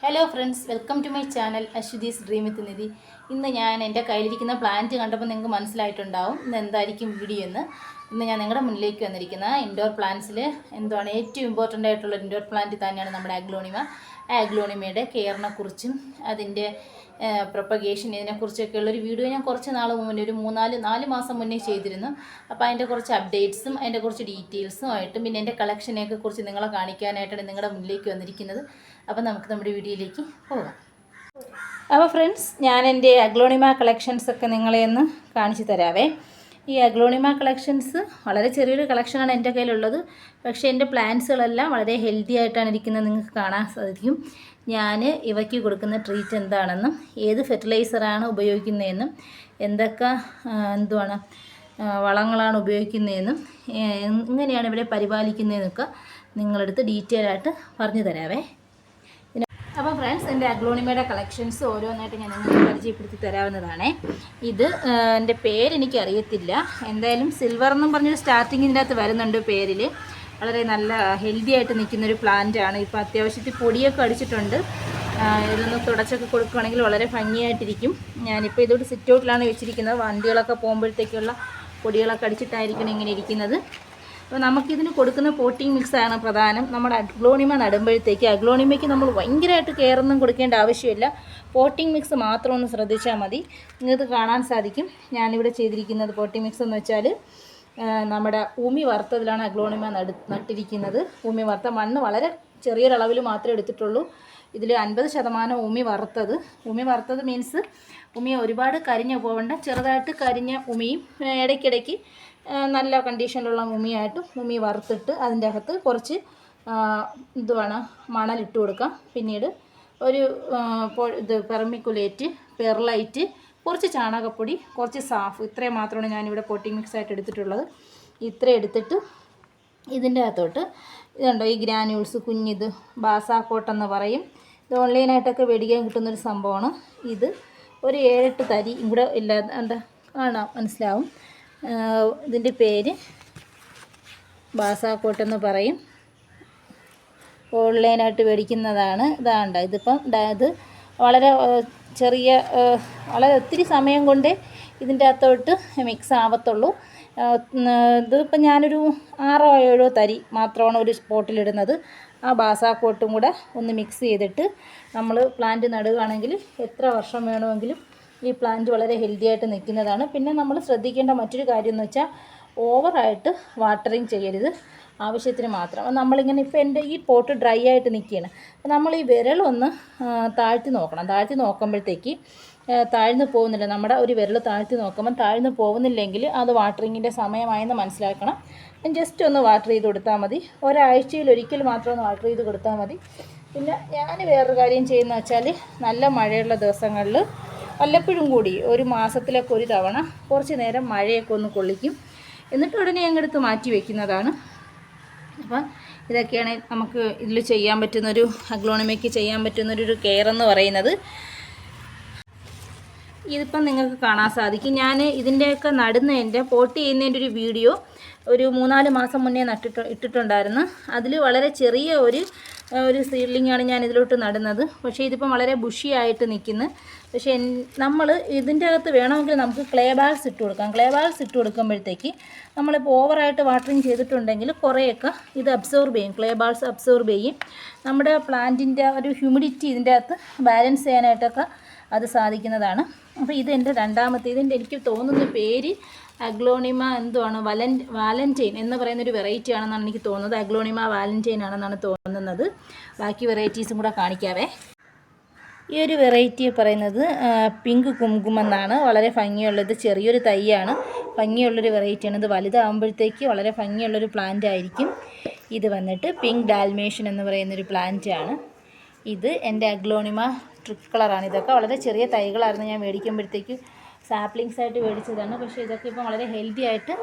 Hello friends, welcome to my channel Aswathi's dream with Nidhi. ഇന്ന് ഞാൻ എൻ്റെ കയ്യിലിരിക്കുന്ന പ്ലാന്റ് കണ്ടപ്പോൾ നിങ്ങൾക്ക് മനസ്സിലായിട്ടുണ്ടാവും ഇന്ന് എന്തായിരിക്കും വീഡിയോ എന്ന്. ഇന്ന് ഞാൻ നിങ്ങളുടെ മുന്നിലേക്ക് വന്നിരിക്കുന്ന ഇൻഡോർ പ്ലാന്റ്സിൽ എന്താണ് ഏറ്റവും ഇമ്പോർട്ടൻ്റ് ആയിട്ടുള്ള ഇൻഡോർ പ്ലാന്റ് തന്നെയാണ് നമ്മുടെ അഗ്ലോണിമ. അഗ്ലോണിമയുടെ കെയറിനെ കുറിച്ചും അതിൻ്റെ പ്രൊപ്പഗേഷൻ ഇതിനെക്കുറിച്ചൊക്കെ ഉള്ളൊരു വീഡിയോ ഞാൻ കുറച്ച് നാൾ മുന്നേ ഒരു നാല് മാസം മുന്നേ ചെയ്തിരുന്നു. അപ്പോൾ അതിൻ്റെ കുറച്ച് അപ്ഡേറ്റ്സും അതിൻ്റെ കുറച്ച് ഡീറ്റെയിൽസും ആയിട്ടും പിന്നെ എൻ്റെ കളക്ഷനെയൊക്കെ കുറിച്ച് നിങ്ങളെ കാണിക്കാനായിട്ടാണ് നിങ്ങളുടെ മുന്നിലേക്ക് വന്നിരിക്കുന്നത്. അപ്പോൾ നമുക്ക് നമ്മുടെ വീഡിയോയിലേക്ക് പോകാം. അപ്പോൾ ഫ്രണ്ട്സ്, ഞാൻ എൻ്റെ അഗ്ലോണിമ കളക്ഷൻസൊക്കെ നിങ്ങളെ ഒന്ന് കാണിച്ചു തരാവേ. ഈ അഗ്ലോണിമ കളക്ഷൻസ് വളരെ ചെറിയൊരു കളക്ഷനാണ് എൻ്റെ കയ്യിലുള്ളത്. പക്ഷേ എൻ്റെ പ്ലാന്റ്സുകളെല്ലാം വളരെ ഹെൽത്തി ആയിട്ടാണ് ഇരിക്കുന്നത്, നിങ്ങൾക്ക് കാണാൻ സാധിക്കും. ഞാൻ ഇവയ്ക്ക് കൊടുക്കുന്ന ട്രീറ്റ് എന്താണെന്നും ഏത് ഫെർട്ടിലൈസറാണ് ഉപയോഗിക്കുന്നതെന്നും എന്തൊക്കെ വളങ്ങളാണ് ഉപയോഗിക്കുന്നതെന്നും എങ്ങനെയാണ് ഇവരെ പരിപാലിക്കുന്നതെന്നൊക്കെ നിങ്ങളടുത്ത് ഡീറ്റെയിൽ ആയിട്ട് പറഞ്ഞു തരാവേ. അപ്പോൾ ഫ്രണ്ട്സ്, എൻ്റെ അഗ്ലോണിമയുടെ കളക്ഷൻസ് ഓരോന്നായിട്ട് ഞാൻ നിങ്ങൾക്ക് പരിചയപ്പെടുത്തി തരാവുന്നതാണ്. ഇത് എൻ്റെ പേരെനിക്ക് അറിയത്തില്ല, എന്തായാലും സിൽവർ എന്നും പറഞ്ഞൊരു സ്റ്റാർട്ടിങ് ഇതിൻ്റെ അകത്ത് വരുന്നുണ്ട് പേരിൽ. വളരെ നല്ല ഹെൽത്തി ആയിട്ട് നിൽക്കുന്നൊരു പ്ലാന്റാണ്. ഇപ്പോൾ അത്യാവശ്യത്തിൽ പൊടിയൊക്കെ അടിച്ചിട്ടുണ്ട്. ഇതൊന്ന് തുടച്ചൊക്കെ കൊടുക്കുകയാണെങ്കിൽ വളരെ ഭംഗിയായിട്ടിരിക്കും. ഞാനിപ്പോൾ ഇതോട് സിറ്റ് ഔട്ടിലാണ് വെച്ചിരിക്കുന്നത്. വണ്ടികളൊക്കെ പോകുമ്പോഴത്തേക്കുള്ള പൊടികളൊക്കെ അടിച്ചിട്ടായിരിക്കണം ഇങ്ങനെ ഇരിക്കുന്നത്. അപ്പോൾ നമുക്കിതിന് കൊടുക്കുന്ന പോട്ടിംഗ് മിക്സാണ് പ്രധാനം. നമ്മുടെ അഗ്ലോണിമ നടുമ്പോഴത്തേക്ക് അഗ്ലോണിമയ്ക്ക് നമ്മൾ ഭയങ്കരമായിട്ട് കെയറൊന്നും കൊടുക്കേണ്ട ആവശ്യമില്ല. പോട്ടിംഗ് മിക്സ് മാത്രം ഒന്ന് ശ്രദ്ധിച്ചാൽ മതി. നിങ്ങൾക്ക് കാണാൻ സാധിക്കും ഞാനിവിടെ ചെയ്തിരിക്കുന്നത് പോട്ടിംഗ് മിക്സ് എന്ന് വെച്ചാൽ നമ്മുടെ ഉമി വറുത്തതിലാണ് അഗ്ലോണിമ നട്ടിരിക്കുന്നത്. ഉമി വറുത്ത മണ്ണ് വളരെ ചെറിയൊരളവിൽ മാത്രമേ എടുത്തിട്ടുള്ളൂ. ഇതിൽ 50% ഉമി വറുത്തത് മീൻസ് ഉമി ഒരുപാട് കരിഞ്ഞു പോകേണ്ട, ചെറുതായിട്ട് കരിഞ്ഞ ഉമിയും ഇടയ്ക്കിടയ്ക്ക് നല്ല കണ്ടീഷനിലുള്ള ഉമിയായിട്ടും ഉമി വറുത്തിട്ട് അതിൻ്റെ അകത്ത് കുറച്ച് മണലിട്ട് കൊടുക്കാം. പിന്നീട് ഒരു പെർമിക്കുലേറ്റ്, പെർലൈറ്റ്, കുറച്ച് ചാണകപ്പൊടി, കുറച്ച് സാഫ്, ഇത്രയും മാത്രമാണ് ഞാനിവിടെ പോട്ടിംഗ് മിക്സായിട്ട് എടുത്തിട്ടുള്ളത്. ഇത്രയും എടുത്തിട്ട് ഇതിൻ്റെ അകത്തോട്ട് ഇതുണ്ടോ ഈ ഗ്രാന്യൂൾസ്, കുഞ്ഞിത് ബാസാക്കോട്ടെന്ന് പറയും. ഇത് ഓൺലൈനായിട്ടൊക്കെ മേടിക്കാൻ കിട്ടുന്നൊരു സംഭവമാണ്. ഇത് ഒരു 7-8 തരി ഇവിടെ ഇല്ല, കാണാം, മനസ്സിലാവും. ഇതിൻ്റെ പേര് ബാസാക്കോട്ടെന്ന് പറയും. ഓൺലൈനായിട്ട് മേടിക്കുന്നതാണ്. ഇതിപ്പം ഇത് വളരെ ചെറിയ, വളരെ ഒത്തിരി സമയം കൊണ്ട് ഇതിൻ്റെ അകത്തോട്ട് മിക്സ് ആവത്തുള്ളൂ. ഇതിപ്പം ഞാനൊരു 6-7 തരി മാത്രമാണ് ഒരു സ്പോട്ടിലിടുന്നത്. ആ ബാസാക്കോട്ടും കൂടെ ഒന്ന് മിക്സ് ചെയ്തിട്ട് നമ്മൾ പ്ലാന്റ് നടുകയാണെങ്കിൽ എത്ര വർഷം വേണമെങ്കിലും ഈ പ്ലാന്റ് വളരെ ഹെൽത്തി ആയിട്ട് നിൽക്കുന്നതാണ്. പിന്നെ നമ്മൾ ശ്രദ്ധിക്കേണ്ട മറ്റൊരു കാര്യം എന്ന് വെച്ചാൽ ഓവറായിട്ട് വാട്ടറിങ് ചെയ്യരുത്, ആവശ്യത്തിന് മാത്രം. നമ്മളിങ്ങനെ ഇപ്പോൾ എൻ്റെ ഈ പോട്ട് ഡ്രൈ ആയിട്ട് നിൽക്കുകയാണ്. അപ്പോൾ നമ്മൾ ഈ വിരലൊന്ന് താഴ്ത്തി നോക്കണം. താഴ്ത്തി നോക്കുമ്പോഴത്തേക്ക് താഴ്ന്നു പോകുന്നില്ല. നമ്മുടെ ഒരു വിരൽ താഴ്ത്തി നോക്കുമ്പോൾ താഴ്ന്നു പോകുന്നില്ലെങ്കിൽ അത് വാട്ടറിങ്ങിൻ്റെ സമയമായെന്ന് മനസ്സിലാക്കണം. ജസ്റ്റ് ഒന്ന് വാട്ടർ ചെയ്ത് കൊടുത്താൽ മതി. ഒരാഴ്ചയിൽ ഒരിക്കൽ മാത്രം ഒന്ന് വാട്ടർ ചെയ്ത് കൊടുത്താൽ മതി. പിന്നെ ഞാൻ വേറൊരു കാര്യം ചെയ്യുന്ന വെച്ചാൽ നല്ല മഴയുള്ള ദിവസങ്ങളിൽ വല്ലപ്പോഴും കൂടി ഒരു മാസത്തിലൊക്കെ ഒരു തവണ കുറച്ച് നേരം മഴയൊക്കെ ഒന്ന് കൊള്ളിക്കും. എന്നിട്ട് ഉടനെ അങ്ങെടുത്ത് മാറ്റി വയ്ക്കുന്നതാണ്. അപ്പം ഇതൊക്കെയാണ് നമുക്ക് ഇതിൽ ചെയ്യാൻ പറ്റുന്നൊരു അഗ്ലോണിമയ്ക്ക് ചെയ്യാൻ പറ്റുന്നൊരു കെയർ എന്ന് പറയുന്നത്. ഇതിപ്പം നിങ്ങൾക്ക് കാണാൻ സാധിക്കും. ഞാൻ ഇതിൻ്റെയൊക്കെ നടുന്നതിൻ്റെ പോട്ട് ചെയ്യുന്നതിൻ്റെ ഒരു വീഡിയോ ഒരു 3-4 മാസം മുന്നേ ഇട്ടിട്ടുണ്ടായിരുന്നു. അതിൽ വളരെ ചെറിയ ഒരു സീഡ്ലിങ്ങാണ് ഞാൻ ഇതിലോട്ട് നടുന്നത്. പക്ഷേ ഇതിപ്പം വളരെ ബുഷിയായിട്ട് നിൽക്കുന്നു. പക്ഷേ നമ്മൾ ഇതിൻ്റെ അകത്ത് വേണമെങ്കിൽ നമുക്ക് ക്ലേ ബാഗ്സ് ഇട്ട് കൊടുക്കാം. ക്ലേ ബാഗ്സ് ഇട്ട് കൊടുക്കുമ്പോഴത്തേക്ക് നമ്മളിപ്പോൾ ഓവറായിട്ട് വാട്ടറിങ് ചെയ്തിട്ടുണ്ടെങ്കിൽ കുറേയൊക്കെ ഇത് അബ്സോർബ് ചെയ്യും, ക്ലേ ബാഗ്സ് അബ്സോർബ് ചെയ്യും. നമ്മുടെ പ്ലാന്റിൻ്റെ ഒരു ഹ്യൂമിഡിറ്റി ഇതിൻ്റെ അകത്ത് ബാലൻസ് ചെയ്യാനായിട്ടൊക്കെ അത് സാധിക്കുന്നതാണ്. അപ്പോൾ ഇതെൻ്റെ രണ്ടാമത്തെ, ഇതിൻ്റെ എനിക്ക് തോന്നുന്ന പേര് അഗ്ലോണിമ വാലന്റൈൻ എന്ന് പറയുന്നൊരു വെറൈറ്റി ആണെന്നാണ് എനിക്ക് തോന്നുന്നത്. അഗ്ലോണിമ വാലന്റൈൻ ആണെന്നാണ് തോന്നുന്നത്. ബാക്കി വെറൈറ്റീസും കൂടെ കാണിക്കാവേ. ഈ ഒരു വെറൈറ്റി പറയുന്നത് പിങ്ക് കുങ്കുമം എന്നാണ്. വളരെ ഭംഗിയുള്ളത്, ചെറിയൊരു തൈയാണ്, ഭംഗിയുള്ളൊരു വെറൈറ്റിയാണ്. ഇത് വലുതാകുമ്പോഴത്തേക്ക് വളരെ ഭംഗിയുള്ളൊരു പ്ലാന്റ് ആയിരിക്കും. ഇത് വന്നിട്ട് പിങ്ക് ഡാൽമേഷൻ എന്ന് പറയുന്നൊരു പ്ലാന്റാണ്. ഇത് എൻ്റെ അഗ്ലോണിമ ട്രിക് കളറാണ്. ഇതൊക്കെ വളരെ ചെറിയ തൈകളായിരുന്നു ഞാൻ മേടിക്കുമ്പോഴത്തേക്ക്, സാപ്ലിങ്സ് ആയിട്ട് മേടിച്ചതാണ്. പക്ഷേ ഇതൊക്കെ ഇപ്പം വളരെ ഹെൽത്തി ആയിട്ട്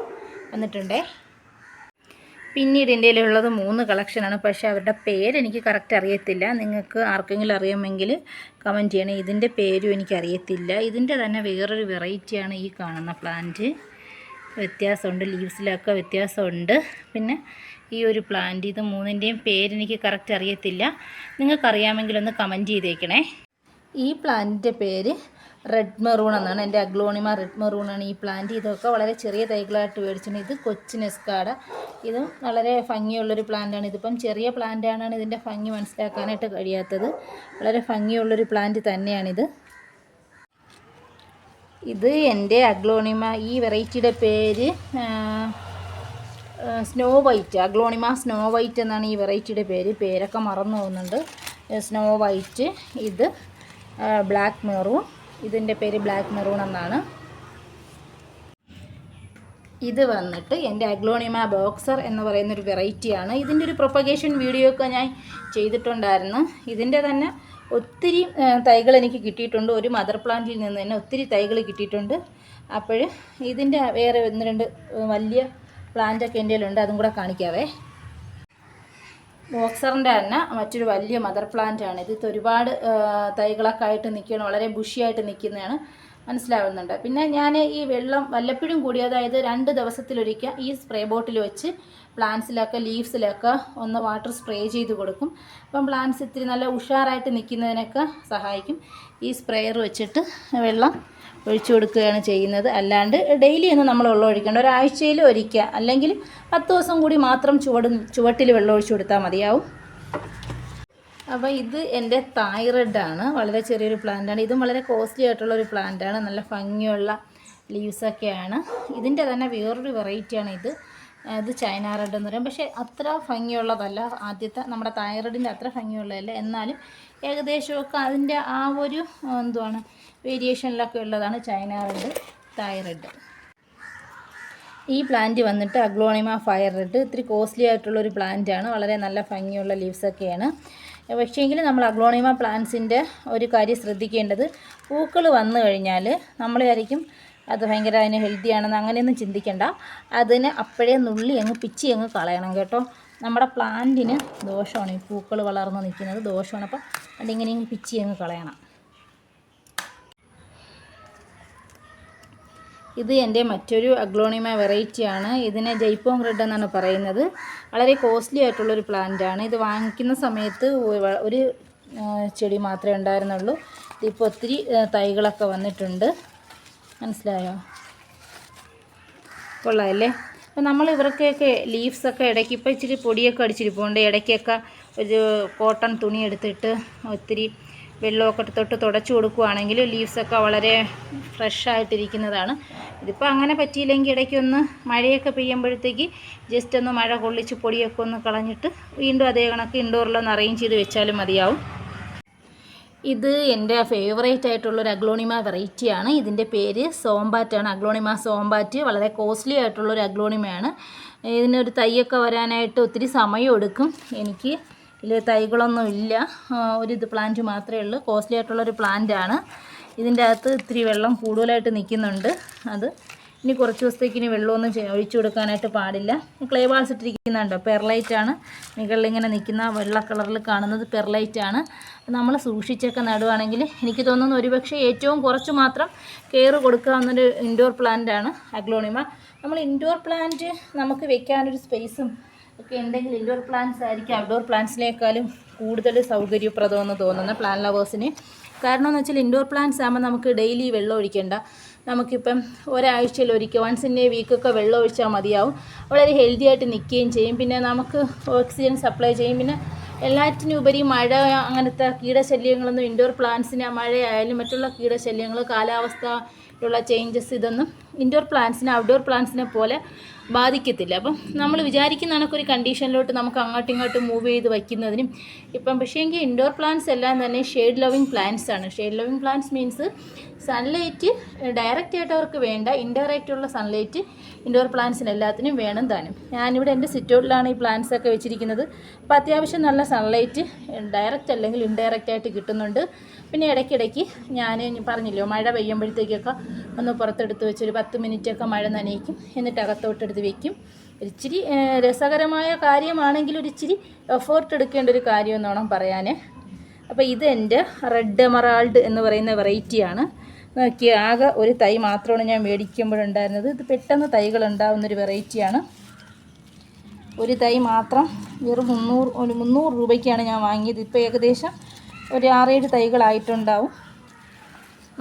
വന്നിട്ടുണ്ടേ. പിന്നീട് എൻ്റെ കയ്യിലുള്ളത് 3 കളക്ഷനാണ്. പക്ഷേ അവരുടെ പേരെനിക്ക് കറക്റ്റ് അറിയത്തില്ല. നിങ്ങൾക്ക് ആർക്കെങ്കിലും അറിയുമെങ്കിൽ കമൻറ്റ് ചെയ്യണേ. ഇതിൻ്റെ പേരും എനിക്കറിയത്തില്ല. ഇതിൻ്റെ തന്നെ വേറൊരു വെറൈറ്റിയാണ് ഈ കാണുന്ന പ്ലാന്റ്. വ്യത്യാസമുണ്ട്, ലീവ്സിലൊക്കെ വ്യത്യാസമുണ്ട്. പിന്നെ ഈ ഒരു പ്ലാന്റ്. ഇത് മൂന്നിൻ്റെയും പേരെനിക്ക് കറക്റ്റ് അറിയത്തില്ല. നിങ്ങൾക്കറിയാമെങ്കിൽ ഒന്ന് കമൻറ്റ് ചെയ്തേക്കണേ. ഈ പ്ലാന്റിൻ്റെ പേര് റെഡ് മെറൂൺ എന്നാണ്. എൻ്റെ അഗ്ലോണിമ റെഡ് മെറൂൺ ആണ് ഈ പ്ലാന്റ്. ഇതൊക്കെ വളരെ ചെറിയ തൈകളായിട്ട് മേടിച്ചിട്ടുണ്ട്. ഇത് കൊച്ചിൻ എസ്കാഡ. ഇതും വളരെ ഭംഗിയുള്ളൊരു പ്ലാന്റാണ്. ഇതിപ്പം ചെറിയ പ്ലാന്റാണ്, ഇതിൻ്റെ ഭംഗി മനസ്സിലാക്കാനായിട്ട് കഴിയാത്തത്. വളരെ ഭംഗിയുള്ളൊരു പ്ലാന്റ് തന്നെയാണിത്. ഇത് എൻ്റെ അഗ്ലോണിമ. ഈ വെറൈറ്റിയുടെ പേര് snow white, aglaonema snow white എന്നാണ് ഈ വെറൈറ്റിയുടെ പേര്. പേരൊക്കെ മറന്നു പോകുന്നുണ്ട്. Snow white. ഇത് ബ്ലാക്ക് മെറൂൺ. ഇതിൻ്റെ പേര് ബ്ലാക്ക് മെറൂൺ എന്നാണ്. ഇത് വന്നിട്ട് എൻ്റെ അഗ്ലോണിമ ബോക്സർ എന്ന് പറയുന്നൊരു വെറൈറ്റിയാണ്. ഇതിൻ്റെ ഒരു പ്രൊപ്പഗേഷൻ വീഡിയോ ഒക്കെ ഞാൻ ചെയ്തിട്ടുണ്ടായിരുന്നു. ഇതിൻ്റെ തന്നെ ഒത്തിരി തൈകൾ എനിക്ക് കിട്ടിയിട്ടുണ്ട്. ഒരു മദർ പ്ലാന്റിൽ നിന്ന് തന്നെ ഒത്തിരി തൈകൾ കിട്ടിയിട്ടുണ്ട്. അപ്പോൾ ഇതിൻ്റെ വേറെ 1-2 വലിയ പ്ലാന്റൊക്കെ എൻ്റെ കയ്യിലുണ്ട്. അതും കൂടെ കാണിക്കാവേ. ബോക്സറിൻ്റെ തന്നെ മറ്റൊരു വലിയ മദർ പ്ലാന്റാണ് ഇത്. ഒരുപാട് തൈകളൊക്കെ ആയിട്ട് നിൽക്കുകയാണ്. വളരെ ബുഷിയായിട്ട് നിൽക്കുന്നതാണ്, മനസ്സിലാവുന്നുണ്ട്. പിന്നെ ഞാൻ ഈ വെള്ളം വല്ലപ്പോഴും കൂടി, അതായത് 2 ദിവസത്തിലൊരിക്കൽ ഈ സ്പ്രേ ബോട്ടിൽ വെച്ച് പ്ലാന്റ്സിലൊക്കെ ലീവ്സിലൊക്കെ ഒന്ന് വാട്ടർ സ്പ്രേ ചെയ്ത് കൊടുക്കും. അപ്പം പ്ലാന്റ്സ് ഇത്തിരി നല്ല ഉഷാറായിട്ട് നിൽക്കുന്നതിനൊക്കെ സഹായിക്കും. ഈ സ്പ്രെയർ വെച്ചിട്ട് വെള്ളം ഒഴിച്ചു കൊടുക്കുകയാണ് ചെയ്യുന്നത്. അല്ലാണ്ട് ഡെയിലി ഒന്നും നമ്മൾ വെള്ളം ഒഴിക്കേണ്ട. ഒരാഴ്ചയിൽ ഒരിക്കൽ അല്ലെങ്കിൽ 10 ദിവസം കൂടി മാത്രം ചുവട്ടിൽ വെള്ളം ഒഴിച്ചു കൊടുത്താൽ മതിയാവും. അപ്പോൾ ഇത് എൻ്റെ തൈറോയ്ഡാണ്. വളരെ ചെറിയൊരു പ്ലാന്റാണ്. ഇതും വളരെ കോസ്റ്റ്ലി ആയിട്ടുള്ളൊരു പ്ലാന്റാണ്. നല്ല ഭംഗിയുള്ള ലീവ്സൊക്കെയാണ്. ഇതിൻ്റെ തന്നെ വേറൊരു വെറൈറ്റിയാണ് ഇത്. ഇത് ചൈന റെഡ് എന്ന് പറയും. പക്ഷേ അത്ര ഭംഗിയുള്ളതല്ല. ആദ്യത്തെ നമ്മുടെ തൈറോയ്ഡിൻ്റെ അത്ര ഭംഗിയുള്ളതല്ല. എന്നാലും ഏകദേശമൊക്കെ അതിൻ്റെ ആ ഒരു വേരിയേഷനിലൊക്കെ ഉള്ളതാണ് ചൈന റെഡ്, തൈറോയ്ഡ്. ഈ പ്ലാന്റ് വന്നിട്ട് അഗ്ലോണിമ ഫയർ റെഡ്. ഇത്തിരി കോസ്റ്റ്ലി ആയിട്ടുള്ളൊരു പ്ലാന്റാണ്. വളരെ നല്ല ഭംഗിയുള്ള ലീവ്സൊക്കെയാണ്. പക്ഷേങ്കിൽ നമ്മൾ അഗ്ലോണിമ പ്ലാന്റ്സിൻ്റെ ഒരു കാര്യം ശ്രദ്ധിക്കേണ്ടത്, പൂക്കൾ വന്നു കഴിഞ്ഞാൽ നമ്മളായിരിക്കും അത് ഭയങ്കര അതിന് ഹെൽത്തി ആണെന്ന് അങ്ങനെയൊന്നും ചിന്തിക്കേണ്ട. അതിന് അപ്പോഴേ നുള്ളി പിച്ചി കളയണം കേട്ടോ. നമ്മുടെ പ്ലാന്റിന് ദോഷമാണ് ഈ പൂക്കൾ വളർന്ന് നിൽക്കുന്നത്, ദോഷമാണ്. അപ്പം അതിങ്ങനെ പിച്ചി കളയണം. ഇത് എൻ്റെ മറ്റൊരു അഗ്ലോണിമ വെറൈറ്റിയാണ്. ഇതിനെ ജയ്പോങ് റെഡ് എന്നാണ് പറയുന്നത്. വളരെ കോസ്റ്റ്ലി ആയിട്ടുള്ളൊരു പ്ലാന്റാണ്. ഇത് വാങ്ങിക്കുന്ന സമയത്ത് ഒരു ചെടി മാത്രമേ ഉണ്ടായിരുന്നുള്ളൂ. ഇതിപ്പോൾ ഒത്തിരി തൈകളൊക്കെ വന്നിട്ടുണ്ട്, മനസ്സിലായോ? കൊള്ളാമല്ലേ? അപ്പോൾ നമ്മൾ ഇവർക്കൊക്കെ ലീവ്സൊക്കെ ഇടയ്ക്ക് ഇപ്പോൾ ഇച്ചിരി പൊടിയൊക്കെ അടിച്ചിരിപ്പുണ്ട്. ഇടയ്ക്കൊക്കെ ഒരു കോട്ടൺ തുണി എടുത്തിട്ട് ഒത്തിരി വെള്ളമൊക്കെ തൊട്ട് തുടച്ചു കൊടുക്കുകയാണെങ്കിൽ ലീവ്സൊക്കെ വളരെ ഫ്രഷായിട്ടിരിക്കുന്നതാണ്. ഇതിപ്പോൾ അങ്ങനെ പറ്റിയില്ലെങ്കിൽ ഇടയ്ക്കൊന്ന് മഴയൊക്കെ പെയ്യുമ്പോഴത്തേക്ക് ജസ്റ്റ് ഒന്ന് മഴ കൊള്ളിച്ച് പൊടിയൊക്കെ ഒന്ന് കളഞ്ഞിട്ട് വീണ്ടും അതേ കണക്ക് ഇൻഡോറിലൊന്ന് അറേഞ്ച് ചെയ്ത് വെച്ചാലും മതിയാവും. ഇത് എൻ്റെ ഫേവറേറ്റ് ആയിട്ടുള്ളൊരു അഗ്ലോണിമ വെറൈറ്റിയാണ്. ഇതിൻ്റെ പേര് സോംബാറ്റാണ്. അഗ്ലോണിമ സോംബാറ്റ്. വളരെ കോസ്റ്റ്ലി ആയിട്ടുള്ളൊരു അഗ്ലോണിമയാണ്. ഇതിനൊരു തൈയൊക്കെ വരാനായിട്ട് ഒത്തിരി സമയം എടുക്കും. എനിക്ക് ഇതിൽ തൈകളൊന്നും ഇല്ല, ഒരു പ്ലാന്റ് മാത്രമേ ഉള്ളൂ. കോസ്റ്റ്ലി ആയിട്ടുള്ളൊരു പ്ലാന്റാണ്. ഇതിൻ്റെ അകത്ത് ഇത്തിരി വെള്ളം കൂടുതലായിട്ട് നിൽക്കുന്നുണ്ട്. അത് ഇനി കുറച്ച് ദിവസത്തേക്ക് ഇനി വെള്ളമൊന്നും ഒഴിച്ചു കൊടുക്കാനായിട്ട് പാടില്ല. Clay walls ഇട്ടിരിക്കുന്നുണ്ടോ, പെർലൈറ്റാണ്. മുകളിലിങ്ങനെ നിൽക്കുന്ന വെള്ള കളറിൽ കാണുന്നത് പെർലൈറ്റാണ്. നമ്മൾ സൂക്ഷിച്ചൊക്കെ നടുവാണെങ്കിൽ എനിക്ക് തോന്നുന്നു ഒരുപക്ഷെ ഏറ്റവും കുറച്ച് മാത്രം കെയർ കൊടുക്കാവുന്നൊരു ഇൻഡോർ പ്ലാന്റാണ് അഗ്ലോണിമ. നമ്മൾ ഇൻഡോർ പ്ലാന്റ് നമുക്ക് വെക്കാനൊരു സ്പേസും ഒക്കെ ഉണ്ടെങ്കിൽ ഇൻഡോർ പ്ലാന്റ്സ് ആയിരിക്കും ഔട്ട്ഡോർ പ്ലാന്റ്സിനേക്കാളും കൂടുതൽ സൗകര്യപ്രദമെന്ന് തോന്നുന്ന പ്ലാന്റ് ലവേഴ്സിന്. കാരണം എന്ന് വെച്ചാൽ ഇൻഡോർ പ്ലാന്റ്സ് ആകുമ്പോൾ നമുക്ക് ഡെയിലി വെള്ളം ഒഴിക്കേണ്ട. നമുക്കിപ്പം ഒരാഴ്ചയിൽ ഒരിക്കൽ വൺസ് ഇൻ എ വീക്കൊക്കെ വെള്ളം ഒഴിച്ചാൽ മതിയാവും. വളരെ ഹെൽത്തി ആയിട്ട് നിൽക്കുകയും ചെയ്യും. പിന്നെ നമുക്ക് ഓക്സിജൻ സപ്ലൈ ചെയ്യും. പിന്നെ എല്ലാറ്റിനും ഉപരി മഴ അങ്ങനത്തെ കീടശല്യങ്ങളൊന്നും ഇൻഡോർ പ്ലാന്റ്സിന്, മഴയായാലും മറ്റുള്ള കീടശല്യങ്ങൾ, കാലാവസ്ഥയിലുള്ള ചേഞ്ചസ്, ഇതൊന്നും ഇൻഡോർ പ്ലാന്റ്സിനെ ഔട്ട്ഡോർ പ്ലാന്റ്സിനെ പോലെ ബാധിക്കത്തില്ല. അപ്പം നമ്മൾ വിചാരിക്കുന്ന കണക്കൊരു കണ്ടീഷനിലോട്ട് നമുക്ക് അങ്ങോട്ടും ഇങ്ങോട്ടും മൂവ് ചെയ്ത് വയ്ക്കുന്നതിനും ഇപ്പം പക്ഷേങ്കിൽ ഇൻഡോർ പ്ലാന്റ്സ് എല്ലാം തന്നെ ഷെയ്ഡ് ലവിങ് പ്ലാന്റ്സ് ആണ്. Shade loving plants means sunlight direct ആയിട്ട് അവർക്ക് വേണ്ട, ഇൻഡയറക്റ്റ് ഉള്ള സൺലൈറ്റ് ഇൻഡോർ പ്ലാന്റ്സിന് എല്ലാത്തിനും വേണം താനും. ഞാനിവിടെ എൻ്റെ സിറ്റൗട്ടിലാണ് ഈ പ്ലാന്റ്സ് ഒക്കെ വെച്ചിരിക്കുന്നത്. അപ്പോൾ അത്യാവശ്യം നല്ല സൺലൈറ്റ് ഡയറക്റ്റ് അല്ലെങ്കിൽ ഇൻഡയറക്റ്റ് ആയിട്ട് കിട്ടുന്നുണ്ട്. പിന്നെ ഇടയ്ക്കിടയ്ക്ക് ഞാൻ പറഞ്ഞില്ലോ, മഴ പെയ്യുമ്പോഴത്തേക്കൊക്കെ ഒന്ന് പുറത്തെടുത്ത് വെച്ചൊരു 10 മിനിറ്റൊക്കെ മഴ നനയിക്കും. എന്നിട്ട് അകത്തോട്ടെടുത്ത് വയ്ക്കും. ഒരിച്ചിരി രസകരമായ കാര്യമാണെങ്കിൽ ഒരിച്ചിരി എഫേർട്ട് എടുക്കേണ്ട ഒരു കാര്യം എന്നോണം പറയാൻ. അപ്പോൾ ഇത് എൻ്റെ റെഡ് എമറാൾഡ് എന്ന് പറയുന്ന വെറൈറ്റിയാണ്. നോക്കി, ആകെ ഒരു തൈ മാത്രമാണ് ഞാൻ മേടിക്കുമ്പോഴുണ്ടായിരുന്നത്. ഇത് പെട്ടെന്ന് തൈകൾ ഉണ്ടാകുന്നൊരു വെറൈറ്റിയാണ്. ഒരു തൈ മാത്രം വെറും 300 രൂപയ്ക്കാണ് ഞാൻ വാങ്ങിയത്. ഇപ്പോൾ ഏകദേശം ഒരു 6-7 തൈകളായിട്ടുണ്ടാവും.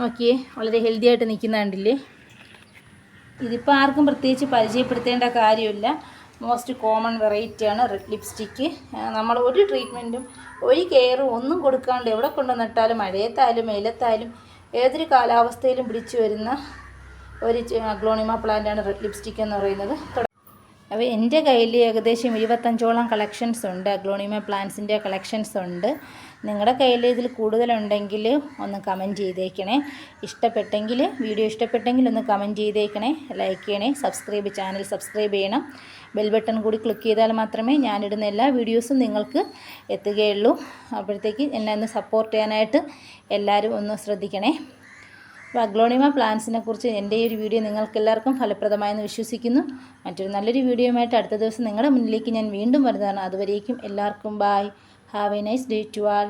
നോക്കിയേ, വളരെ ഹെൽത്തി ആയിട്ട് നിൽക്കുന്ന കണ്ടില്ലേ. ഇതിപ്പോൾ ആർക്കും പ്രത്യേകിച്ച് പരിചയപ്പെടുത്തേണ്ട കാര്യമില്ല. മോസ്റ്റ് കോമൺ വെറൈറ്റിയാണ് റെഡ് ലിപ്സ്റ്റിക്ക്. നമ്മൾ ഒരു ട്രീറ്റ്മെൻറ്റും ഒരു കെയറും ഒന്നും കൊടുക്കാണ്ട് എവിടെ കൊണ്ട് നട്ടാലും മഴയത്തായാലും വെയിലത്തായാലും ഏതൊരു കാലാവസ്ഥയിലും പിടിച്ചു വരുന്ന ഒരു അഗ്ലോണിമ പ്ലാന്റാണ് റെഡ് ലിപ്സ്റ്റിക് എന്ന് പറയുന്നത്. അപ്പോൾ എൻ്റെ കയ്യിൽ ഏകദേശം 25ഓളം കളക്ഷൻസ് ഉണ്ട്. അഗ്ലോണിമ പ്ലാന്റ്സിൻ്റെ കളക്ഷൻസ് ഉണ്ട്. നിങ്ങളുടെ കയ്യിൽ ഇതിൽ കൂടുതലുണ്ടെങ്കിൽ ഒന്ന് കമൻറ്റ് ചെയ്തേക്കണേ. വീഡിയോ ഇഷ്ടപ്പെട്ടെങ്കിൽ ഒന്ന് കമൻറ്റ് ചെയ്തേക്കണേ, ലൈക്ക് ചെയ്യണേ, ചാനൽ സബ്സ്ക്രൈബ് ചെയ്യണം. ബെൽ ബട്ടൺ കൂടി ക്ലിക്ക് ചെയ്താൽ മാത്രമേ ഞാനിടുന്ന എല്ലാ വീഡിയോസും നിങ്ങൾക്ക് എത്തുകയുള്ളൂ. അപ്പോഴത്തേക്ക് എന്നെ ഒന്ന് സപ്പോർട്ട് ചെയ്യാനായിട്ട് എല്ലാവരും ഒന്ന് ശ്രദ്ധിക്കണേ. അപ്പോൾ അഗ്ലോണിമ പ്ലാന്റ്സിനെ കുറിച്ച് എൻ്റെ ഈ ഒരു വീഡിയോ നിങ്ങൾക്ക് എല്ലാവർക്കും ഫലപ്രദമായെന്ന് വിശ്വസിക്കുന്നു. മറ്റൊരു നല്ലൊരു വീഡിയോയുമായിട്ട് അടുത്ത ദിവസം നിങ്ങളുടെ മുന്നിലേക്ക് ഞാൻ വീണ്ടും വരുന്നതാണ്. അതുവരേക്കും എല്ലാവർക്കും bye. Have a nice day to all.